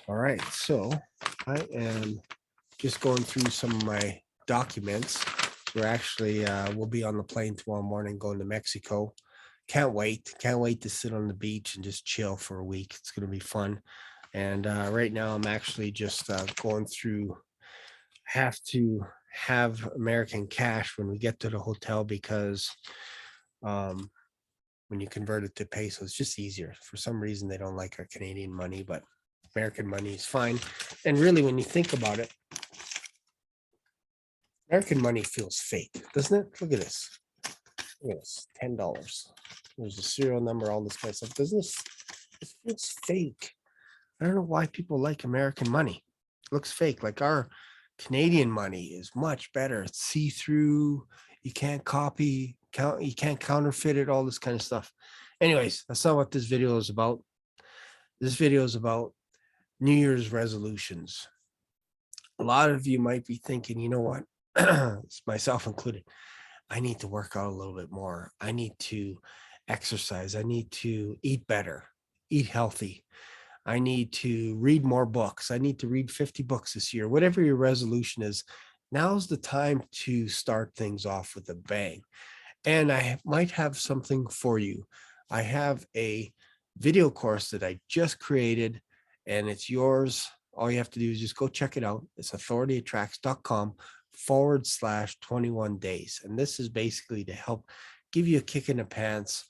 All right, so I am just going through some of my documents. We're actually we'll be on the plane tomorrow morning going to Mexico. Can't wait. Can't wait to sit on the beach and just chill for a week. It's going to be fun. And right now I'm actually just going through, have to have American cash when we get to the hotel because um, when you convert it to peso, it's just easier. For some reason, they don't like our Canadian money, but American money is fine. And really, when you think about it, American money feels fake, doesn't it? Look at this. Look at this. $10. There's a serial number, all this kind of stuff. Doesn't this feels fake? I don't know why people like American money. It looks fake. Like our Canadian money is much better. It's see-through. You can't copy, you can't counterfeit it, all this kind of stuff. Anyways, that's not what this video is about. This video is about New Year's resolutions. A lot of you might be thinking, you know what? Myself included, I need to work out a little bit more. I need to exercise. I need to eat better, eat healthy. I need to read more books. I need to read 50 books this year. Whatever your resolution is, now's the time to start things off with a bang. And I might have something for you. I have a video course that I just created and it's yours. All you have to do is just go check it out. It's authorityattracts.com/21 days. And this is basically to help give you a kick in the pants.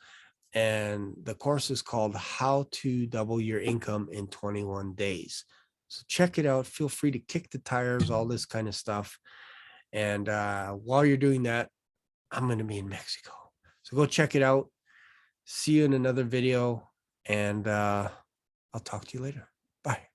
And the course is called How to Double Your Income in 21 Days. So check it out. Feel free to kick the tires, all this kind of stuff. And while you're doing that, I'm going to be in Mexico. So go check it out. See you in another video. And I'll talk to you later. Bye.